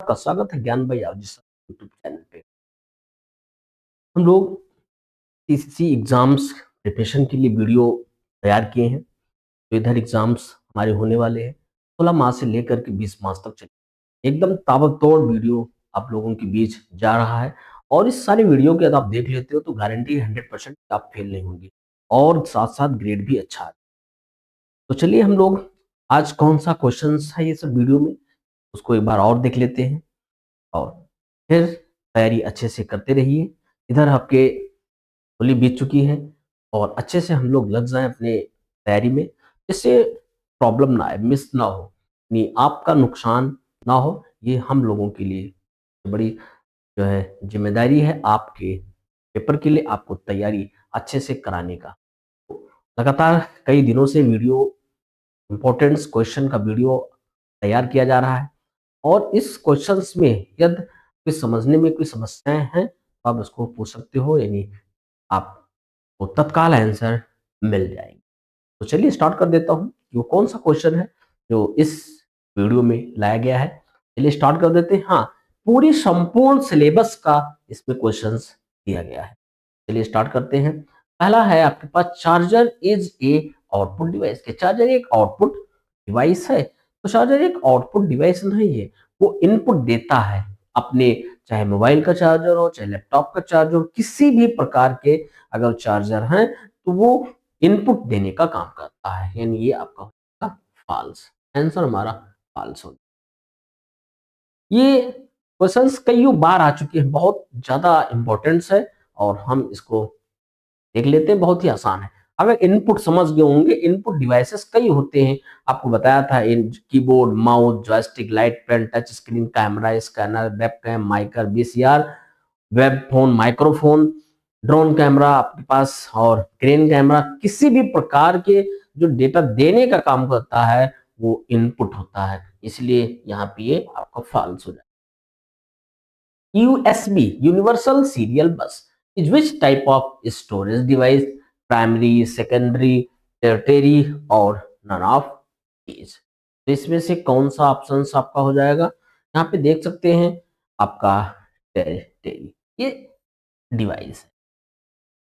आपका स्वागत है ज्ञान भाई आज यूट्यूब चैनल पे। हम लोग टीसीसी एग्जाम्स प्रिपरेशन के लिए वीडियो तैयार किए हैं। तो इधर एग्जाम्स हमारे होने वाले हैं 16 मार्च से लेकर के 20 मार्च तक चले। एकदम ताबड़तोड़ वीडियो आप लोगों के बीच जा रहा है और इस सारे वीडियो के अगर आप देख लेते हो तो गारंटी 100% आप फेल नहीं होंगे और साथ साथ ग्रेड भी अच्छा है। तो चलिए हम लोग आज कौन सा क्वेश्चन है ये सब वीडियो में उसको एक बार और देख लेते हैं और फिर तैयारी अच्छे से करते रहिए। इधर आपके होली बीत चुकी है और अच्छे से हम लोग लग जाएं अपने तैयारी में, जिससे प्रॉब्लम ना आए, मिस ना हो, नहीं आपका नुकसान ना हो। ये हम लोगों के लिए बड़ी जो है जिम्मेदारी है आपके पेपर के लिए, आपको तैयारी अच्छे से कराने का। तो लगातार कई दिनों से वीडियो इम्पोर्टेंट्स क्वेश्चन का वीडियो तैयार किया जा रहा है और इस क्वेश्चंस में यदि कोई समझने में कोई समस्याएं हैं तो आप उसको पूछ सकते हो, यानी आपको तत्काल आंसर मिल जाएंगे। तो चलिए स्टार्ट कर देता हूँ कि वो कौन सा क्वेश्चन है जो इस वीडियो में लाया गया है। चलिए स्टार्ट कर देते हैं। हाँ, पूरी संपूर्ण सिलेबस का इसमें क्वेश्चंस दिया गया है। चलिए स्टार्ट करते हैं। पहला है आपके पास, charger is a output device. के चार्जर एक आउटपुट डिवाइस है। तो चार्जर एक आउटपुट डिवाइस नहीं है, वो इनपुट देता है अपने, चाहे मोबाइल का चार्जर हो चाहे लैपटॉप का चार्जर हो, किसी भी प्रकार के अगर चार्जर हैं तो वो इनपुट देने का काम करता है, यानी ये आपका होगा फॉल्स। आंसर हमारा फॉल्स हो। ये क्वेश्चंस कई बार आ चुके हैं, बहुत ज्यादा इंपॉर्टेंस है और हम इसको देख लेते हैं। बहुत ही आसान है अगर इनपुट समझ गए होंगे। इनपुट डिवाइसेस कई होते हैं, आपको बताया था, इन keyboard, mouse, joystick, light pen, touch screen, camera, scanner, webcam, MICR, VCR, web phone, microphone, drone camera आपके पास और क्रेन कैमरा। किसी भी प्रकार के जो डेटा देने का काम करता है वो इनपुट होता है, इसलिए यहाँ पे ये आपका फॉल्स हो जाए। USB universal serial bus is which type of storage device? Primary, secondary, tertiary और none of these? तो इसमें से कौन सा ऑप्शन आपका हो जाएगा? यहाँ पे देख सकते हैं आपका tertiary ये डिवाइस है।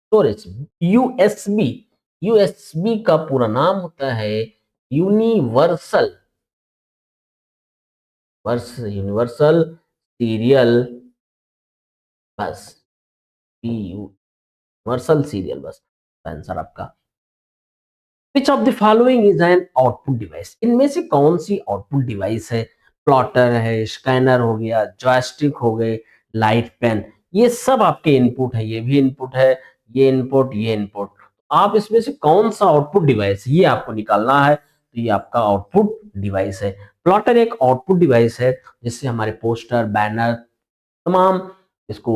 स्टोरेज USB, USB का पूरा नाम होता है universal universal serial bus, universal serial bus. Answer आपका which of the following is an output device. इनमें से कौन सी आउटपुट डिवाइस है? प्लॉटर है, स्कैनर हो गया, जॉयस्टिक हो गए, लाइट पेन, ये सब आपके इनपुट है। ये भी इनपुट है, ये इनपुट, ये इनपुट। आप इसमें से कौन सा आउटपुट डिवाइस ये आपको निकालना है, तो ये आपका आउटपुट डिवाइस है। प्लॉटर एक आउटपुट डिवाइस है जिससे हमारे पोस्टर, बैनर, तमाम इसको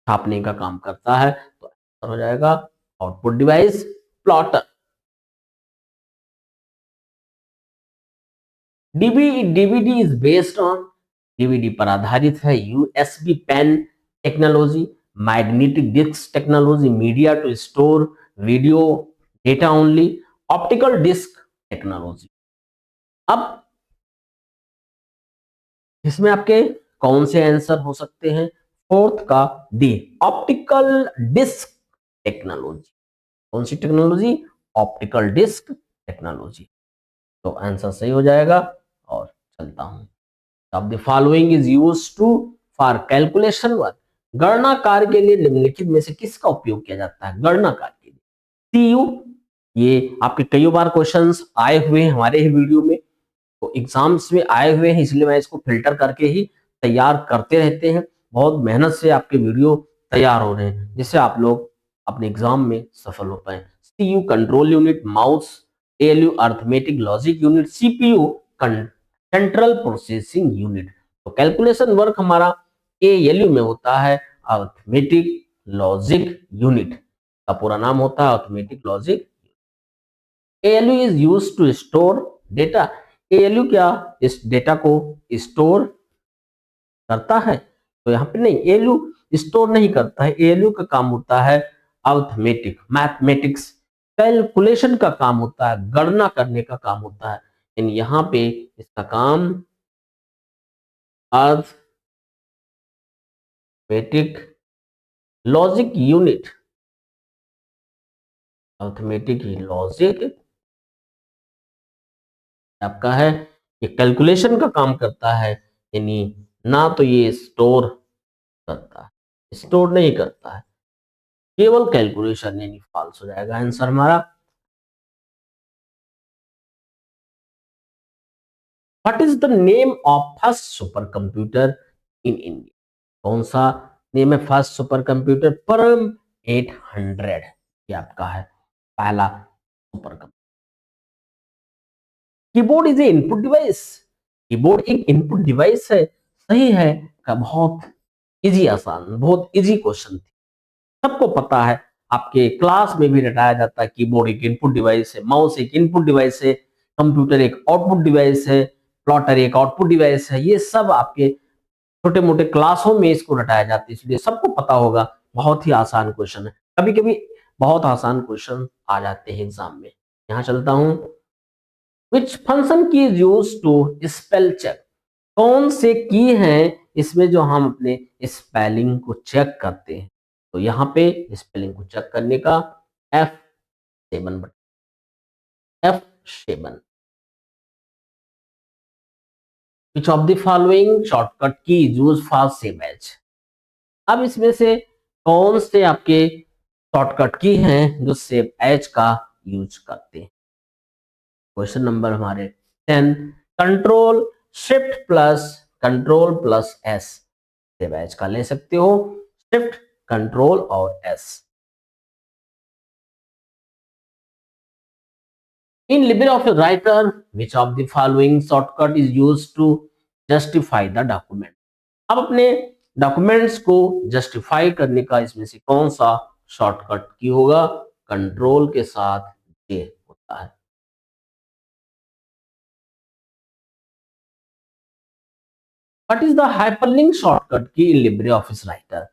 छापने का काम करता है। तो आंसर हो जाएगा output device plotter. DVD is based on, DVD पर आधारित है USB pen technology, magnetic disk technology, media to store video data only, optical disk technology. अब इसमें आपके कौन से आंसर हो सकते हैं? फोर्थ का डी, ऑप्टिकल डिस्क टेक्नोलॉजी। कौन सी टेक्नोलॉजी? Optical disk technology. तो आंसर सही हो जाएगा और चलता हूं। अब the following is used to for calculation work. गणना कार्य के लिए निम्नलिखित में से किसका उपयोग किया जाता है? गणना कार्य के लिए सीयू। ये आपके कई बार क्वेश्चंस आए हुए हैं हमारे ही वीडियो में, तो एग्जाम्स में आए हुए हैं, इसलिए मैं इसको फिल्टर करके ही तैयार करते रहते हैं। बहुत मेहनत से आपके वीडियो तैयार हो रहे हैं जिससे आप लोग अपने एग्जाम में सफल हो पाए। CU control unit, mouse, ALU arithmetic logic unit, CPU central processing unit. तो कैलकुलेशन वर्क हमारा एएलयू में होता है, अर्थमेटिक लॉजिक यूनिट का पूरा नाम होता है arithmetic logic. ALU is used to store data. ALU क्या इस डेटा को स्टोर करता है? तो यहाँ पे नहीं, एएलयू स्टोर नहीं करता है। एएलयू का काम होता है अर्थमेटिक, मैथमेटिक्स, कैलकुलेशन का काम होता है, गणना करने का काम होता है। यानी यहाँ पे इसका काम अर्थ arithmetic logic unit, arithmetic logic आपका है, ये कैलकुलेशन का काम करता है, यानी ना तो ये स्टोर करता है, स्टोर नहीं करता है, केवल कैलकुलेशन, यानी फॉल्स हो जाएगा आंसर हमारा। What is the name of first super computer in India? कौन सा नेम है फर्स्ट सुपर कंप्यूटर? परम 800, ये आपका है पहला super computer. Keyboard is a input device, keyboard एक इनपुट डिवाइस है, सही है का? बहुत इजी, आसान, बहुत इजी क्वेश्चन थी, सबको पता है, आपके क्लास में भी रटाया जाता है। कीबोर्ड एक इनपुट डिवाइस है, माउस एक इनपुट डिवाइस है, कंप्यूटर एक आउटपुट डिवाइस है, प्लॉटर एक आउटपुट डिवाइस है, ये सब आपके छोटे मोटे क्लासों में इसको रटाया जाता है, इसलिए सबको पता होगा। बहुत ही आसान क्वेश्चन है, कभी कभी बहुत आसान क्वेश्चन आ जाते हैं एग्जाम में। यहाँ चलता हूं, which function key is use to spell check? कौन से की हैं इसमें जो हम अपने स्पेलिंग को चेक करते हैं? तो यहाँ पे स्पेलिंग को चेक करने का F7 button, F7। Which of the following shortcut की यूज फॉर सेव एज? अब इसमें से कौन से आपके शॉर्टकट की हैं जो सेव एज का यूज करते हैं? क्वेश्चन नंबर हमारे 10, control plus S save as का ले सकते हो, शिफ्ट, कंट्रोल और S. In LibreOffice writer which of the following shortcut is used to justify the document? अब अपने डॉक्यूमेंट्स को जस्टिफाई करने का इसमें से कौन सा शॉर्टकट की होगा? कंट्रोल के साथ जे होता है। What is the hyperlink shortcut की इन LibreOffice राइटर?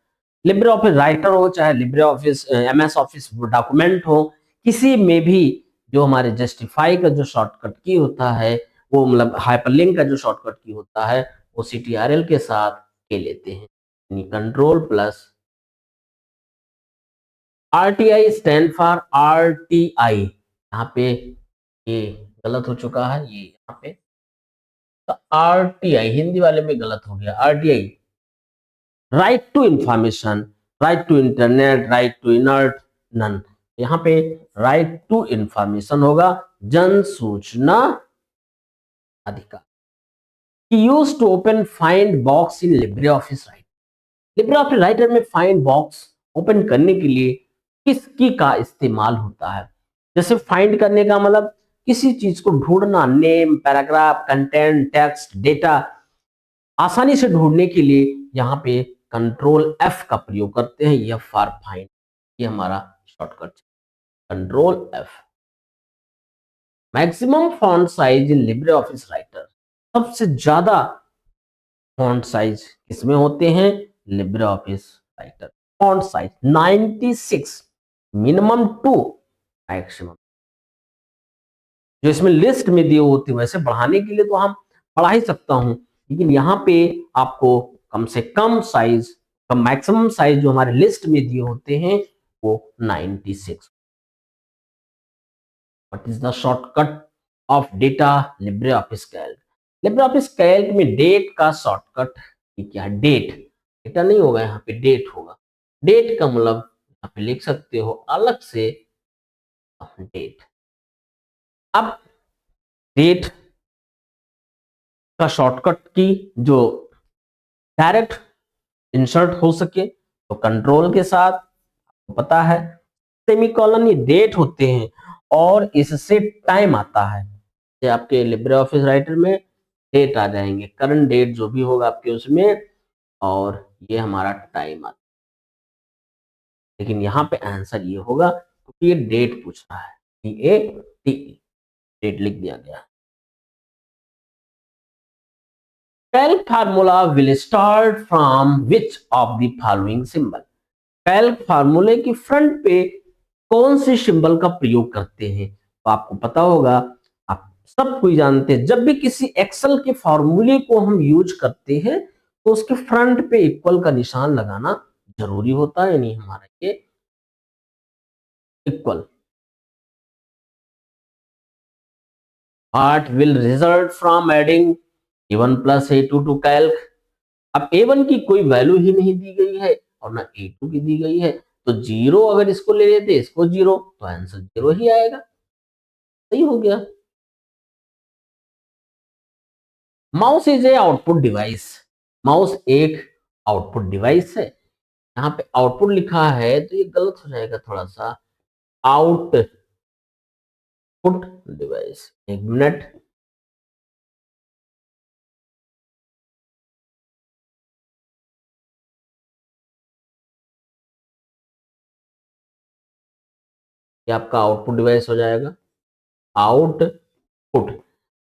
LibreOffice राइटर हो चाहे LibreOffice MS ऑफिस डॉक्यूमेंट हो, किसी में भी जो हमारे जस्टिफाई का जो शॉर्टकट की होता है, वो मतलब हाइपरलिंक का जो शॉर्टकट की होता है, वो CTRL के साथ के लेते हैं, यानी control plus RTI stand for RTI। यहाँ पे ये गलत हो चुका है, ये यहाँ पे RTI हिंदी वाले में गलत हो गया। RTI right to information, right to internet, right to inert none. यहाँ पे राइट टू इंफॉर्मेशन होगा, जन सूचना अधिकार। Use to open find box in LibreOffice writer? LibreOffice writer में फाइंड बॉक्स ओपन करने के लिए किस की का इस्तेमाल होता है? जैसे फाइंड करने का मतलब किसी चीज को ढूंढना, name, paragraph, content, text, data आसानी से ढूंढने के लिए यहाँ पे कंट्रोल F का प्रयोग करते हैं, F फॉर फाइंड, ये हमारा shortcut, control F। Maximum font size in LibreOffice writer, सबसे ज्यादा फॉन्ट साइज किसमें होते हैं? LibreOffice writer. Font size 96, minimum 2, maximum. जो इसमें लिस्ट में दिए होते हैं, वैसे बढ़ाने के लिए तो हम बढ़ा ही सकता हूं, लेकिन यहाँ पे आपको कम से कम साइज, कम मैक्सिमम साइज जो हमारे लिस्ट में दिए होते हैं वो 96। What is the shortcut of data LibreOffice Calc? LibreOffice Calc में डेट का शॉर्टकट क्या है? डेट, डेटा नहीं होगा, यहाँ पे डेट होगा। डेट का मतलब यहाँ पे लिख सकते हो अलग से डेट। अब डेट का शॉर्टकट की जो डायरेक्ट इंसर्ट हो सके तो कंट्रोल के साथ, आपको पता है सेमीकोलन, ये डेट होते हैं और इससे टाइम आता है। जैसे आपके LibreOffice राइटर में डेट आ जाएंगे, करंट डेट जो भी होगा आपके उसमें, और ये हमारा टाइम आता है। लेकिन यहाँ पे आंसर ये होगा क्योंकि ये डेट पूछ रहा है, DATE, डेट लिख दिया गया। Calc formula will start from which of the following symbol? Calc फार्मूले की फ्रंट पे कौन से सिंबल का प्रयोग करते हैं? तो आपको पता होगा, आप सब कोई जानते हैं, जब भी किसी एक्सेल के फॉर्मूले को हम यूज करते हैं तो उसके फ्रंट पे इक्वल का निशान लगाना जरूरी होता है, यानी हमारा ये equal. What will result from adding a1 plus a2 to calc? अब a1 की कोई वैल्यू ही नहीं दी गई है और ना a2 की दी गई है, तो जीरो अगर इसको ले लेते इसको जीरो तो आंसर जीरो ही आएगा। सही हो गया। Mouse is a output device. Mouse एक आउटपुट डिवाइस है। यहाँ पे आउटपुट लिखा है तो ये गलत हो जाएगा थोड़ा सा, आउटपुट डिवाइस। एक मिनट, ये आपका आउटपुट डिवाइस हो जाएगा। आउटपुट,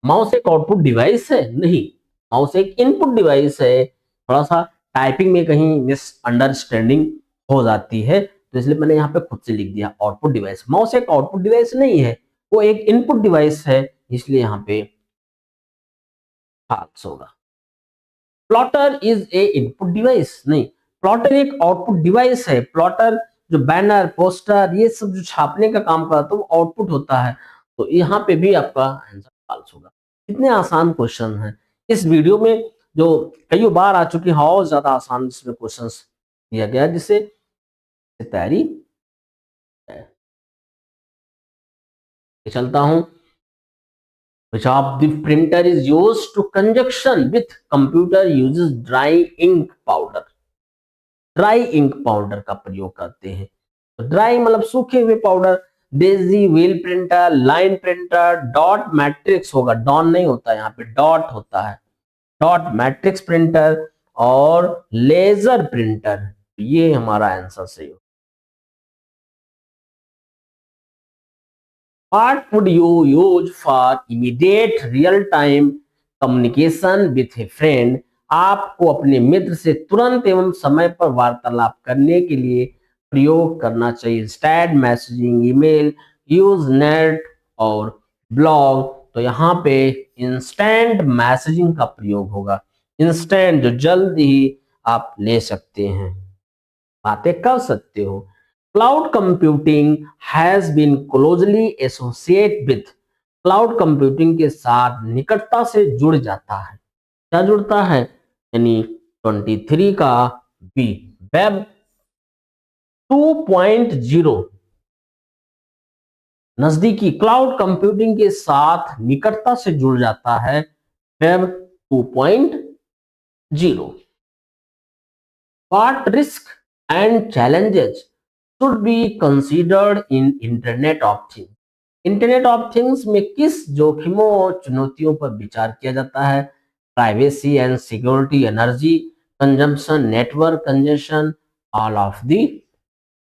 माउस एक आउटपुट डिवाइस है नहीं, माउस एक इनपुट डिवाइस है। थोड़ा सा टाइपिंग में कहीं मिसअंडरस्टैंडिंग हो जाती है, तो इसलिए मैंने यहाँ पे खुद से लिख दिया आउटपुट डिवाइस। माउस एक आउटपुट डिवाइस नहीं है, वो एक इनपुट डिवाइस है, इसलिए यहाँ पे फॉल्स होगा। Plotter is a input device नहीं, प्लॉटर एक आउटपुट डिवाइस है। प्लॉटर जो बैनर पोस्टर ये सब जो छापने का काम करता है वो आउटपुट होता है, तो यहाँ पे भी आपका आंसर फॉल्स होगा। कितने आसान क्वेश्चन हैं इस वीडियो में, जो कई बार आ चुके हैं, और ज्यादा आसान इसमें क्वेश्चंस दिया गया जिससे तैयारी है। चलता हूं। Which of the printer is used to conjunction with computer uses dry ink powder? Dry ink powder का प्रयोग करते हैं। तो ड्राई मतलब सूखे हुए powder. Daisy, wheel printer, line printer, dot matrix होगा, डॉन नहीं होता, यहाँ पे डॉट होता है। डॉट मैट्रिक्स प्रिंटर और लेजर प्रिंटर, ये हमारा आंसर सही हो। What would you use for immediate real-time communication with a friend? आपको अपने मित्र से तुरंत एवं समय पर वार्तालाप करने के लिए प्रयोग करना चाहिए। Instant messaging, email, use net और ब्लॉग। तो यहाँ पे इंस्टेंट मैसेजिंग का प्रयोग होगा। इंस्टेंट जो जल्द ही आप ले सकते हैं, बातें कर सकते हो। Cloud computing has been closely associate with, cloud computing के साथ निकटता से जुड़ जाता है। क्या जुड़ता है, यानी 23 का बी, वेब 2.0 नजदीकी क्लाउड कंप्यूटिंग के साथ निकटता से जुड़ जाता है web 2.0। What risk and challenges should be considered in Internet of Things? Internet of things में किस जोखिमों और चुनौतियों पर विचार किया जाता है? Privacy and security, energy consumption, network congestion, all of the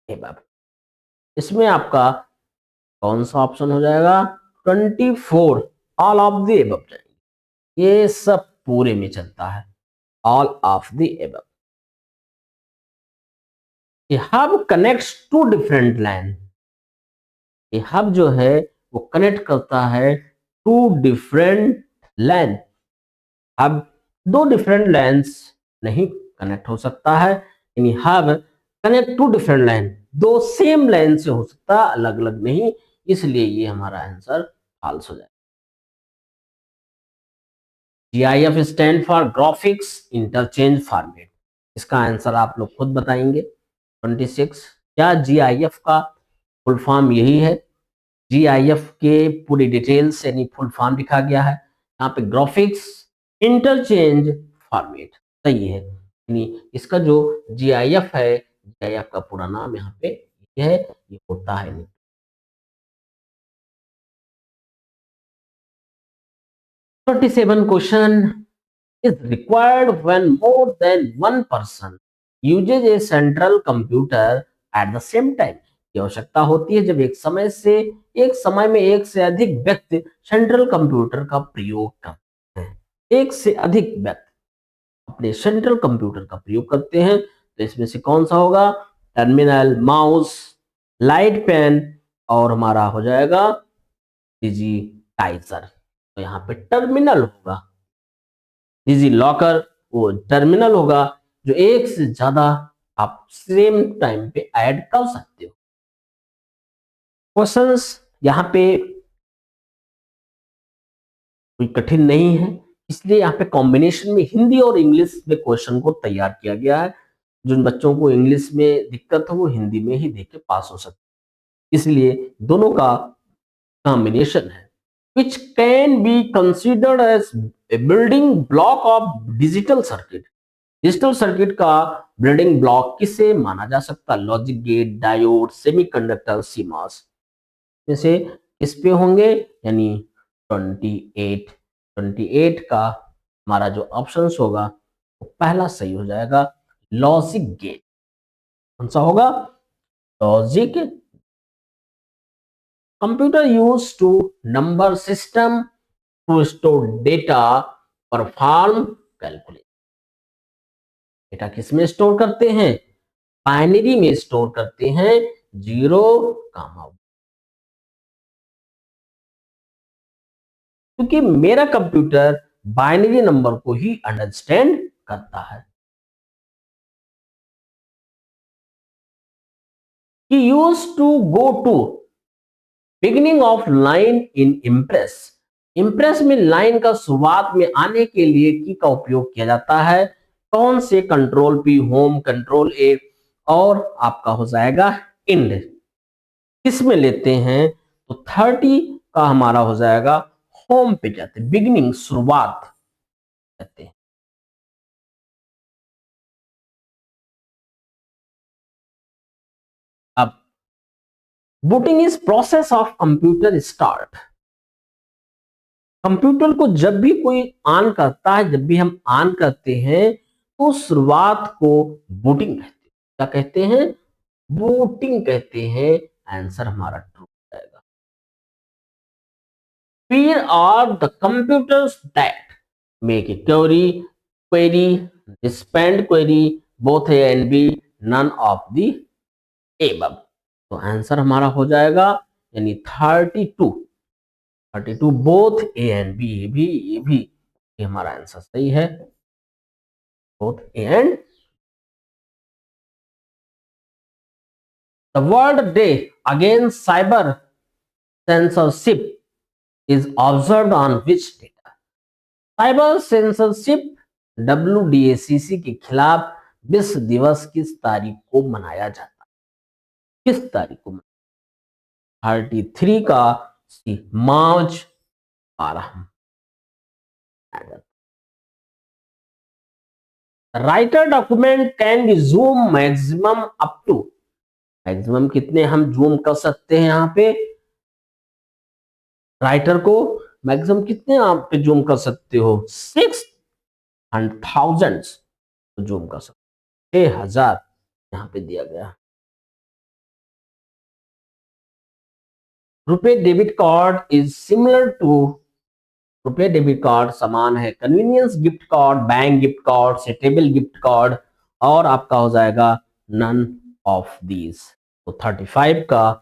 above. इसमें आपका कौन सा ऑप्शन हो जाएगा? 24 ऑल ऑफ द एबव जाएंगे। ये सब पूरे में चलता है, all of the above. A hub connects two different LAN। ये हब जो है वो कनेक्ट करता है टू डिफरेंट LAN। अब दो डिफरेंट लैन्स नहीं कनेक्ट हो सकता है, यानी hub connect to different LAN, दो सेम LAN से हो सकता है, अलग अलग नहीं, इसलिए ये हमारा आंसर फॉल्स हो जाएगा। GIF stand for graphics interchange format. इसका आंसर आप लोग खुद बताएंगे। 26, क्या GIF का फुल फॉर्म यही है? GIF के पूरी डिटेल्स यानी फुल फॉर्म लिखा गया है यहाँ पे, ग्राफिक्स इंटरचेंज फॉर्मेट सही है। यानी इसका जो GIF है, GIF का पूरा नाम यहाँ पे ये है, ये होता है। 27 question is required when more than one person uses a central computer at the same time। की आवश्यकता होती है जब एक समय में एक से अधिक व्यक्ति सेंट्रल कंप्यूटर का प्रयोग करते हैं। एक से अधिक व्यक्ति अपने सेंट्रल कंप्यूटर का प्रयोग करते हैं, तो इसमें से कौन सा होगा? टर्मिनल, माउस, लाइट पेन और हमारा हो जाएगा डिजिटाइजर। तो यहाँ पे टर्मिनल होगा। डिजी लॉकर वो टर्मिनल होगा जो एक से ज्यादा आप सेम टाइम पे ऐड कर सकते हो। क्वेश्चंस यहाँ पे कोई कठिन नहीं है, इसलिए यहाँ पे कॉम्बिनेशन में हिंदी और इंग्लिश में क्वेश्चन को तैयार किया गया है। जिन बच्चों को इंग्लिश में दिक्कत हो वो हिंदी में ही देख के पास हो सकते, इसलिए दोनों का कॉम्बिनेशन है। Which can be considered as a building block of digital circuit. Digital circuit का बिल्डिंग ब्लॉक किसे माना जा सकता है? Logic gate, diode, semiconductor, CMOS में से किस पे होंगे? यानी 28 28 का हमारा जो ऑप्शन होगा वो पहला सही हो जाएगा, लॉजिक गेट। कौन सा होगा? Logic. Computer use to number system to store data, perform calculation. Data किस में स्टोर करते हैं? बाइनरी में स्टोर करते हैं, 0 कामा। क्योंकि मेरा कंप्यूटर बाइनरी नंबर को ही अंडरस्टैंड करता है। He used to go to beginning of line in impress. Impress में लाइन का शुरुआत में आने के लिए की का उपयोग किया जाता है। कौन से? कंट्रोल पी, होम, कंट्रोल ए, और आपका हो जाएगा इंड। किस में लेते हैं? तो 30 का हमारा हो जाएगा होम पे जाते हैं, बिगिनिंग, शुरुआत कहते हैं। अब booting is process of computer start. Computer को जब भी कोई ऑन करता है, जब भी हम ऑन करते हैं तो शुरुआत को बूटिंग कहते हैं। क्या कहते हैं? बूटिंग कहते हैं। आंसर हमारा ट्रू हो जाएगा। फिर are the computers that make a query, spend query, both A and B, none of the above. तो आंसर हमारा हो जाएगा यानी 32 बोथ ए एंड बी। ये हमारा आंसर सही है, both A and. The world day against cyber censorship is observed on which data? Cyber censorship WDACC के खिलाफ विश्व दिवस किस तारीख को मनाया जाता है? किस तारीख को? 33 का C, March 12। Writer document can be zoom maximum up to. Maximum कितने हम जूम कर सकते हैं? यहाँ पे राइटर को मैक्सिमम कितने आप पे जूम कर सकते हो? 600,000 जूम कर सकते, 6,000 यहाँ पे दिया गया। RuPay debit card is similar to, RuPay debit card समान है convenience gift card, bank gift card, settable gift card, और आपका हो जाएगा नन ऑफ दीज। तो 35 का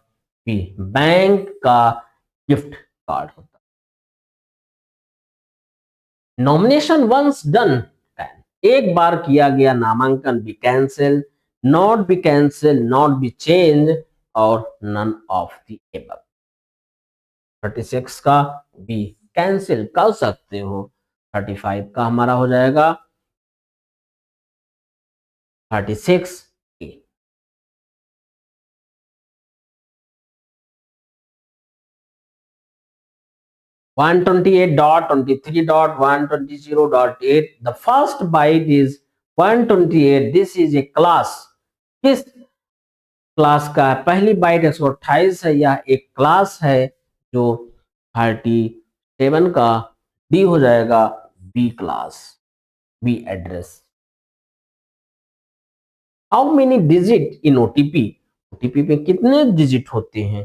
भी बैंक का गिफ्ट कार्ड होता है। नॉमिनेशन वंस डन, एक बार किया गया नामांकन, be cancel, not be cancel, not be change, और नन ऑफ द एबव। 36 का बी कैंसिल कर सकते हो। 35 का हमारा हो जाएगा 36 ए। 128.23.120.8, the first byte is 128, this is a class। किस क्लास का है? पहली बाइट 128 है, यह एक क्लास है जो 37 का डी हो जाएगा, B class, B address. How many digit in OTP? OTP में कितने डिजिट होते हैं?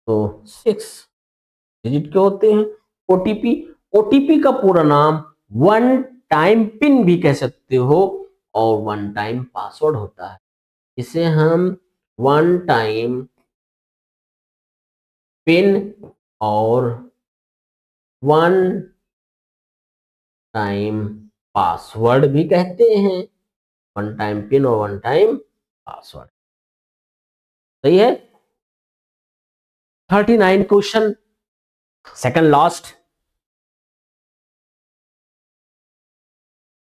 तो 6 डिजिट के होते हैं। ओटीपी, ओटीपी का पूरा नाम वन टाइम पिन भी कह सकते हो और वन टाइम पासवर्ड होता है। इसे हम वन टाइम पिन और वन टाइम पासवर्ड भी कहते हैं। वन टाइम पिन और वन टाइम पासवर्ड। सही है। 39 question, second last.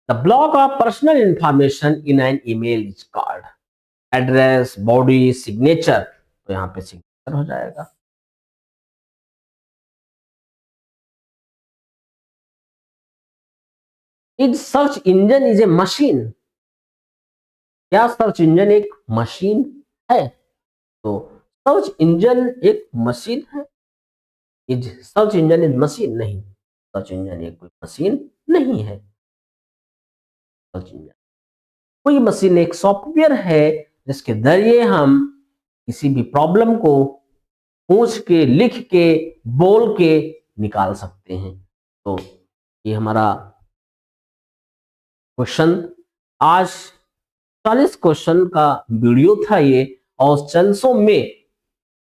The block of personal information in an email is called. Address, body, signature, तो यहां पे सिग्नेचर हो जाएगा। Is search engine is a machine. क्या सर्च इंजन एक मशीन है? तो सर्च इंजन एक मशीन है। Is search engine is machine? नहीं, सर्च इंजन एक कोई मशीन नहीं है। सर्च इंजन कोई मशीन एक सॉफ्टवेयर है जिसके जरिए हम किसी भी प्रॉब्लम को पूछ के, लिख के, बोल के निकाल सकते हैं। तो ये हमारा क्वेश्चन आज 40 क्वेश्चन का वीडियो था ये, और चांसों में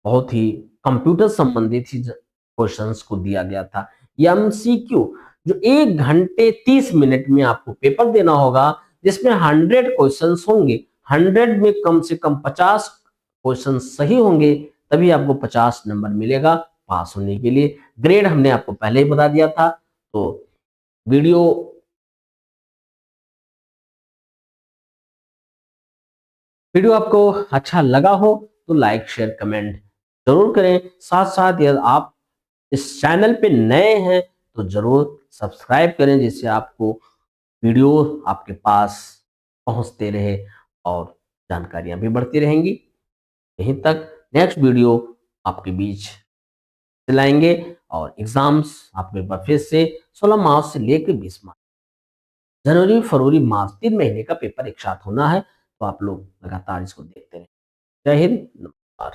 बहुत ही कंप्यूटर संबंधित ही क्वेश्चंस को दिया गया था। ये एमसीक्यू जो 1 घंटे 30 मिनट में आपको पेपर देना होगा, जिसमें 100 क्वेश्चंस होंगे। 100 में कम से कम 50 क्वेश्चन सही होंगे, तभी आपको 50 नंबर मिलेगा पास होने के लिए। ग्रेड हमने आपको पहले ही बता दिया था। तो वीडियो वीडियो आपको अच्छा लगा हो तो लाइक, शेयर, कमेंट जरूर करें। साथ साथ यदि आप इस चैनल पे नए हैं तो जरूर सब्सक्राइब करें, जिससे आपको वीडियो आपके पास पहुंचते रहे और जानकारियां भी बढ़ती रहेंगी। यहीं तक, नेक्स्ट वीडियो आपके बीच लाएंगे। और एग्जाम्स आपके पास फिर से 16 मार्च से लेकर 20 मार्च, जनवरी, फरवरी, मार्च, 3 महीने का पेपर एक साथ होना है। तो आप लोग लगातार इसको देखते रहें। जय हिंद, नमस्कार।